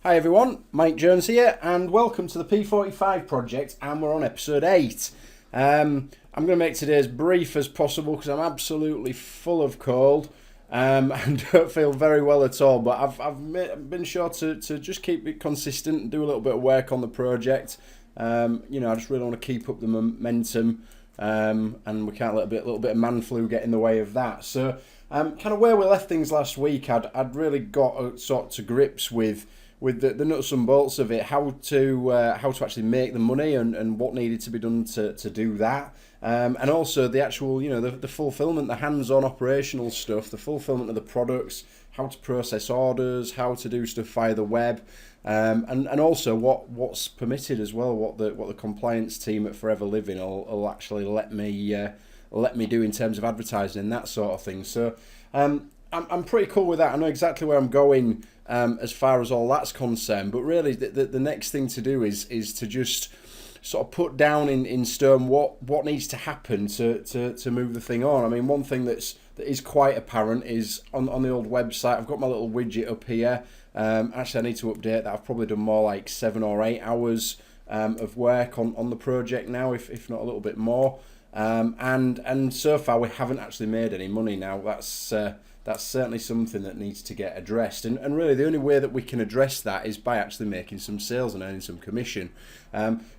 Hi everyone, Mike Jones here, and welcome to the P45 project, and we're on episode 8. I'm going to make today as brief as possible because I'm absolutely full of cold and don't feel very well at all, but I've been sure to just keep it consistent and do a little bit of work on the project. I just really want to keep up the momentum, and we can't let a little bit of man flu get in the way of that. So kind of where we left things last week, I'd really got sort of to grips with the nuts and bolts of it, how to actually make the money and what needed to be done to do that, and also the actual the fulfilment, the hands-on operational stuff, the fulfilment of the products, how to process orders, how to do stuff via the web, and also what's permitted as well, what the compliance team at Forever Living will actually let me do in terms of advertising and that sort of thing. So I'm pretty cool with that. I know exactly where I'm going as far as all that's concerned, but really the next thing to do is to just sort of put down in stone what needs to happen to move the thing on. I mean, one thing that is quite apparent is on the old website, I've got my little widget up here. Actually, I need to update that. I've probably done more like 7 or 8 hours of work on the project now, if not a little bit more. And so far we haven't actually made any money. Now that's certainly something that needs to get addressed, and really the only way that we can address that is by actually making some sales and earning some commission.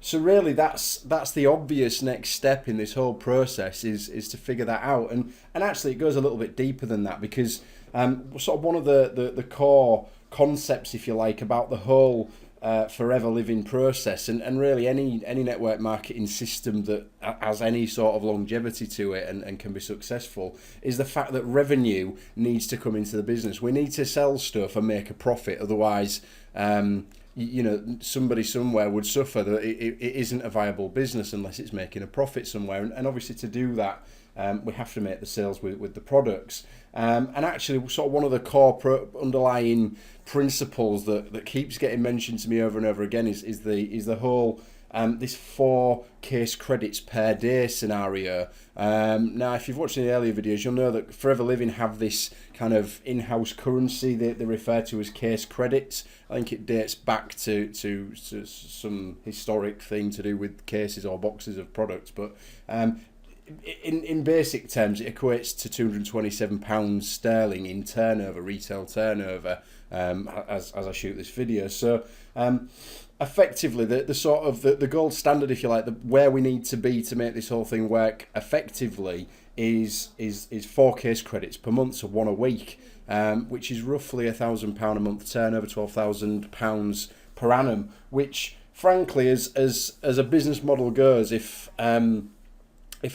So really that's the obvious next step in this whole process is to figure that out, and actually it goes a little bit deeper than that, because sort of one of the core concepts, if you like, about the whole Forever Living process, and really any network marketing system that has any sort of longevity to it and can be successful, is the fact that revenue needs to come into the business. We need to sell stuff and make a profit, otherwise somebody somewhere would suffer that it isn't a viable business unless it's making a profit somewhere, and obviously to do that we have to make the sales with the products, and actually sort of one of the core underlying principles that keeps getting mentioned to me over and over again is the whole this 4 case credits per day scenario. Now, if you've watched any earlier videos, you'll know that Forever Living have this kind of in-house currency they refer to as case credits. I think it dates back to some historic thing to do with cases or boxes of products, but in basic terms, it equates to £227 sterling in turnover, retail turnover, as I shoot this video. So effectively, the sort of the gold standard, if you like, where we need to be to make this whole thing work effectively is 4 case credits per month, so 1 a week, which is roughly £1,000 a month turnover, £12,000 per annum. Which, frankly, as a business model goes, if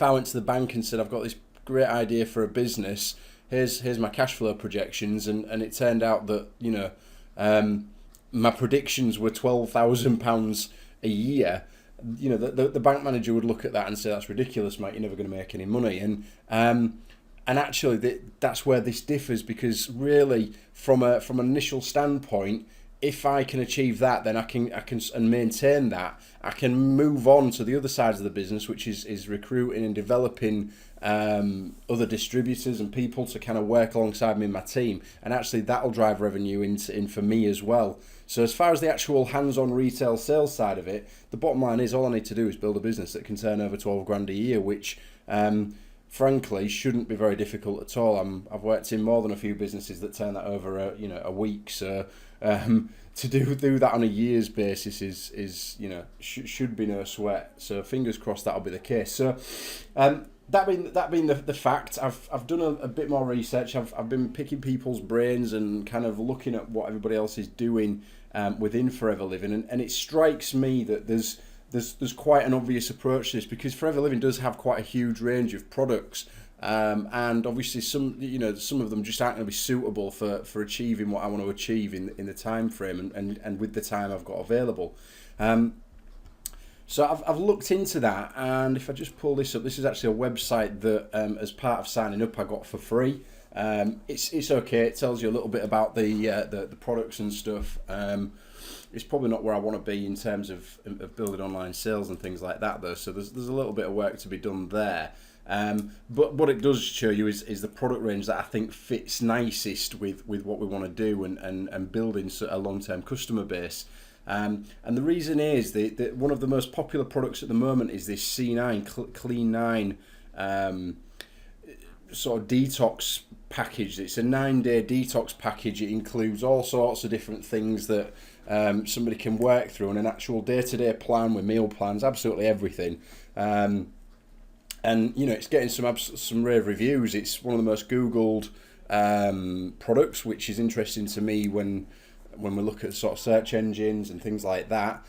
I went to the bank and said, I've got this great idea for a business, here's my cash flow projections, and it turned out that my predictions were £12,000 a year, the bank manager would look at that and say, that's ridiculous, mate, you're never going to make any money. And actually that's where this differs, because really from an initial standpoint, if I can achieve that, then I can and maintain that, I can move on to the other sides of the business, which is recruiting and developing other distributors and people to kind of work alongside me and my team, and actually that'll drive revenue in for me as well. So as far as the actual hands-on retail sales side of it, the bottom line is all I need to do is build a business that can turn over 12 grand a year, which frankly shouldn't be very difficult at all. I've worked in more than a few businesses that turn that over a week, so to do that on a year's basis is should be no sweat. So fingers crossed that'll be the case. So that being the fact, I've done a bit more research. I've been picking people's brains and kind of looking at what everybody else is doing within Forever Living, and it strikes me that there's quite an obvious approach to this, because Forever Living does have quite a huge range of products, and obviously some of them just aren't going to be suitable for achieving what I want to achieve in the time frame and with the time I've got available. So I've looked into that, and if I just pull this up, this is actually a website that as part of signing up I got for free. It's okay. It tells you a little bit about the products and stuff. It's probably not where I want to be in terms of building online sales and things like that, though. So there's a little bit of work to be done there. But what it does show you is the product range that I think fits nicest with what we want to do and building a long-term customer base. And the reason is that one of the most popular products at the moment is this C9 Clean 9 sort of detox package. It's a 9-day detox package. It includes all sorts of different things that somebody can work through, and an actual day-to-day plan with meal plans, absolutely everything. And it's getting some rave reviews. It's one of the most Googled products, which is interesting to me when we look at sort of search engines and things like that.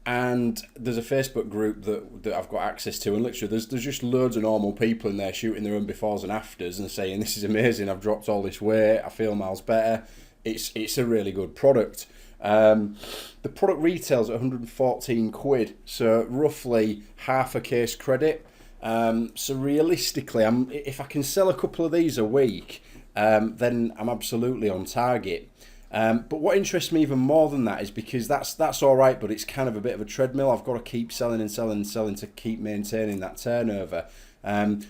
And there's a Facebook group that I've got access to, and literally there's just loads of normal people in there shooting their own befores and afters and saying, this is amazing, I've dropped all this weight, I feel miles better. It's a really good product. The product retails at 114 quid, so roughly half a case credit. So realistically, if I can sell a couple of these a week, then I'm absolutely on target. But what interests me even more than that is because that's all right, but it's kind of a bit of a treadmill. I've got to keep selling and selling and selling to keep maintaining that turnover.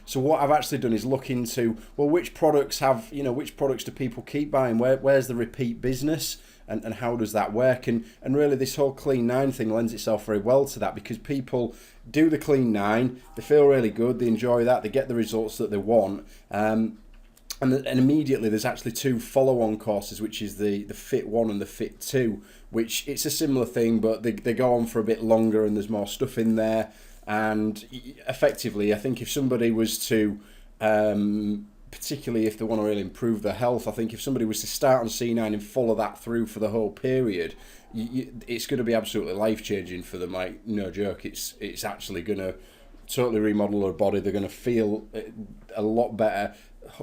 So what I've actually done is look into, well, which products do people keep buying? Where's the repeat business? And how does that work? And really this whole Clean 9 thing lends itself very well to that, because people do the Clean 9, they feel really good, they enjoy that, they get the results that they want. And immediately there's actually 2 follow-on courses, which is the Fit 1 and the Fit 2, which it's a similar thing, but they go on for a bit longer and there's more stuff in there. And effectively, I think if somebody was to, particularly if they want to really improve their health, I think if somebody was to start on C9 and follow that through for the whole period, it's going to be absolutely life-changing for them. Like, no joke, it's actually going to totally remodel their body. They're going to feel a lot better.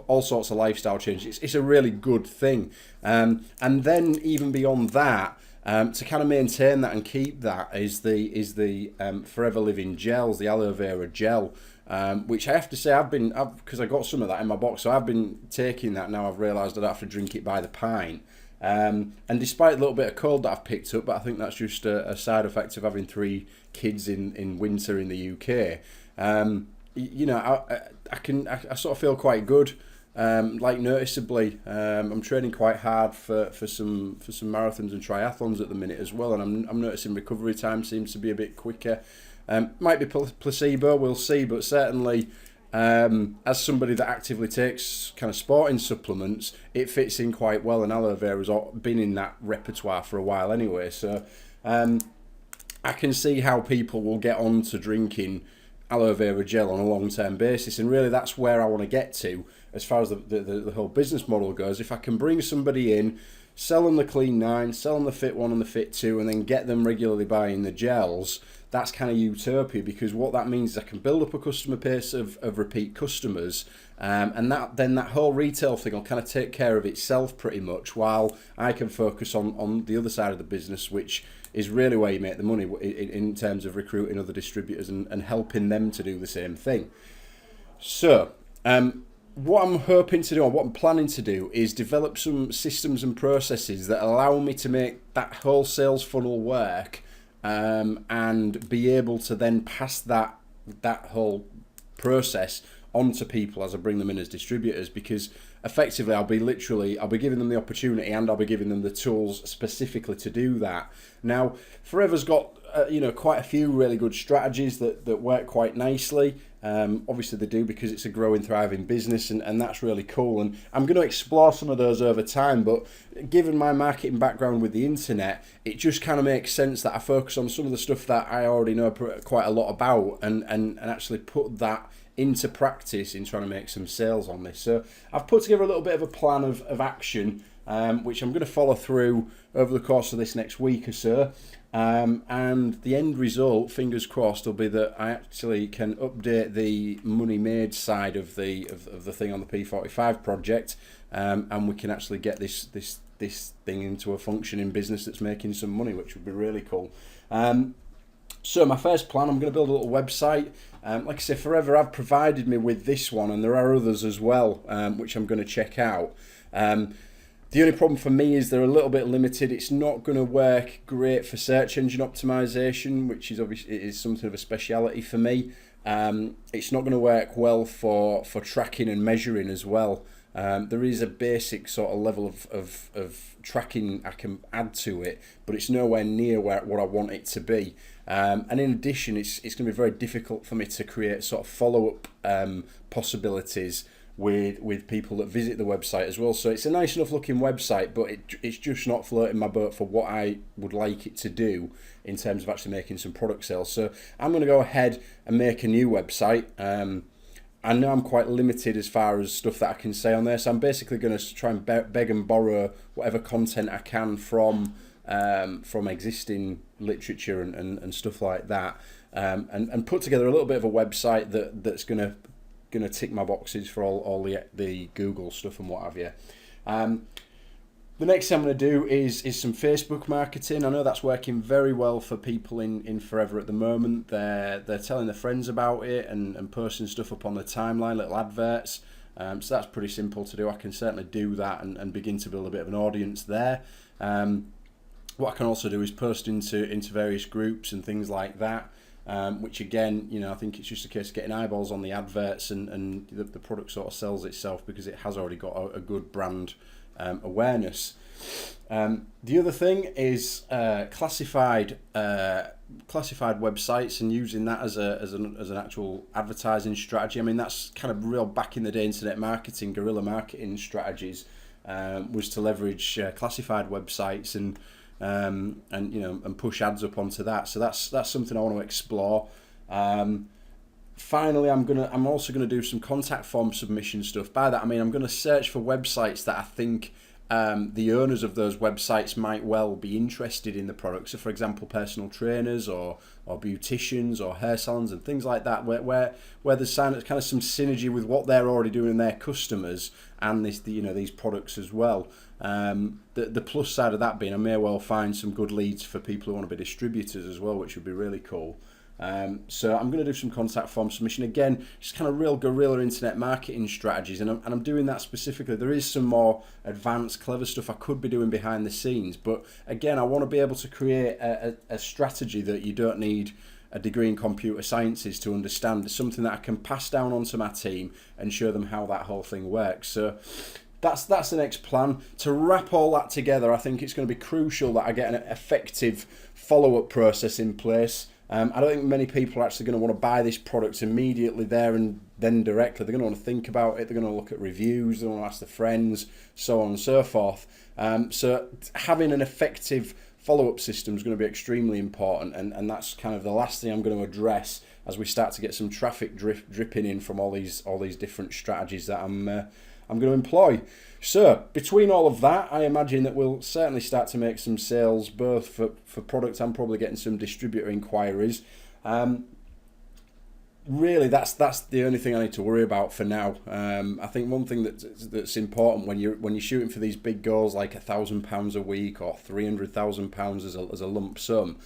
All sorts of lifestyle changes. It's a really good thing. And then even beyond that, to kind of maintain that and keep that is the Forever Living gels, the aloe vera gel, which I have to say because I got some of that in my box, so I've been taking that now. I've realised I don't have to drink it by the pint. And despite a little bit of cold that I've picked up, but I think that's just a side effect of having 3 kids in winter in the UK. I sort of feel quite good. Noticeably, I'm training quite hard for some marathons and triathlons at the minute as well, and I'm noticing recovery time seems to be a bit quicker. Might be placebo, we'll see, but certainly as somebody that actively takes kind of sporting supplements, it fits in quite well, and aloe vera's been in that repertoire for a while anyway, so I can see how people will get on to drinking aloe vera gel on a long-term basis, and really that's where I want to get to as far as the whole business model goes. If I can bring somebody in, sell them the Clean 9, sell them the Fit 1 and the Fit 2, and then get them regularly buying the gels, that's kind of utopia, because what that means is I can build up a customer base of repeat customers, and that whole retail thing will kind of take care of itself pretty much, while I can focus on the other side of the business, which is really where you make the money in terms of recruiting other distributors and helping them to do the same thing. So what I'm hoping to do, or what I'm planning to do, is develop some systems and processes that allow me to make that whole sales funnel work, and be able to then pass that whole process onto people as I bring them in as distributors, because effectively I'll be giving them the opportunity, and I'll be giving them the tools specifically to do that. Now, Forever's got quite a few really good strategies that work quite nicely. Obviously they do, because it's a growing, thriving business, and that's really cool, and I'm going to explore some of those over time. But given my marketing background with the internet, it just kind of makes sense that I focus on some of the stuff that I already know quite a lot about, and actually put that into practice in trying to make some sales on this. So I've put together a little bit of a plan of action, which I'm going to follow through over the course of this next week or so. And the end result, fingers crossed, will be that I actually can update the money made side of the thing on the P45 project, and we can actually get this thing into a functioning business that's making some money, which would be really cool. So my first plan, I'm going to build a little website. Like I say, Forever have provided me with this one, and there are others as well, which I'm going to check out. The only problem for me is they're a little bit limited. It's not going to work great for search engine optimization, which is obviously something of a speciality for me. It's not going to work well for tracking and measuring as well. There is a basic sort of level of tracking I can add to it, but it's nowhere near what I want it to be. And in addition, it's going to be very difficult for me to create sort of follow-up possibilities with people that visit the website as well. So it's a nice enough looking website, but it's just not floating my boat for what I would like it to do in terms of actually making some product sales. So I'm going to go ahead and make a new website. I know I'm quite limited as far as stuff that I can say on there, so I'm basically going to try and beg and borrow whatever content I can from existing literature and stuff like that, and put together a little bit of a website that's going to tick my boxes for all the Google stuff and what have you. The next thing I'm going to do is some Facebook marketing. I know that's working very well for people in Forever at the moment. They're telling their friends about it and posting stuff up on the timeline, little adverts. So that's pretty simple to do. I can certainly do that and begin to build a bit of an audience there. What I can also do is post into various groups and things like that. Which again, I think it's just a case of getting eyeballs on the adverts and the product sort of sells itself because it has already got a good brand awareness. The other thing is classified websites and using that as an actual advertising strategy. I mean, that's kind of real back in the day internet marketing, guerrilla marketing strategies, was to leverage classified websites and push ads up onto that. So that's something I want to explore. Finally, I'm also gonna do some contact form submission stuff. By that I mean I'm gonna search for websites that I think the owners of those websites might well be interested in the product. So for example, personal trainers or beauticians or hair salons and things like that, where there's kind of some synergy with what they're already doing in their customers and these products as well. The plus side of that being I may well find some good leads for people who want to be distributors as well, which would be really cool. So I'm going to do some contact form submission again, just kind of real guerrilla internet marketing strategies, and I'm doing that specifically. There is some more advanced, clever stuff I could be doing behind the scenes, but again, I want to be able to create a strategy that you don't need a degree in computer sciences to understand. It's something that I can pass down onto my team and show them how that whole thing works. So that's the next plan. To wrap all that together, I think it's going to be crucial that I get an effective follow-up process in place. I don't think many people are actually going to want to buy this product immediately there and then directly. They're going to want to think about it. They're going to look at reviews. They're going to ask their friends, so on and so forth. So having an effective follow-up system is going to be extremely important, and that's kind of the last thing I'm going to address as we start to get some traffic dripping in from all these different strategies that I'm going to employ. So between all of that, I imagine that we'll certainly start to make some sales, both for products and probably getting some distributor inquiries. Really, that's the only thing I need to worry about for now. I think one thing that's important when you're shooting for these big goals, like £1,000 a week or £300,000 as a lump sum.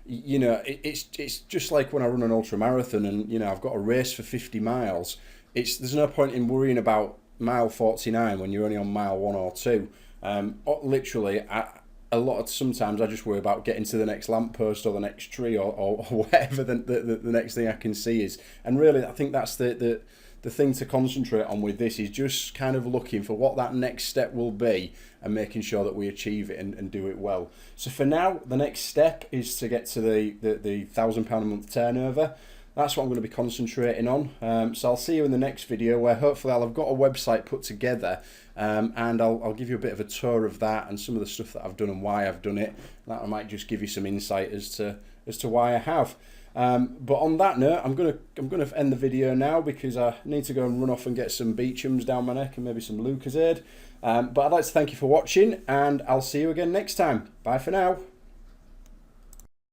It's just like when I run an ultra marathon and I've got a race for 50 miles. There's no point in worrying about mile 49 when you're only on mile 1 or 2. Literally, sometimes I just worry about getting to the next lamppost or the next tree or whatever the next thing I can see is. And really, I think that's the thing to concentrate on with this, is just kind of looking for what that next step will be and making sure that we achieve it and do it well. So for now, the next step is to get to the £1,000 a month turnover. That's what I'm going to be concentrating on. So I'll see you in the next video, where hopefully I'll have got a website put together, and I'll give you a bit of a tour of that and some of the stuff that I've done and why I've done it. That might just give you some insight as to why I have. But on that note, I'm gonna end the video now because I need to go and run off and get some Beecham's down my neck and maybe some Lucozade. But I'd like to thank you for watching, and I'll see you again next time. Bye for now.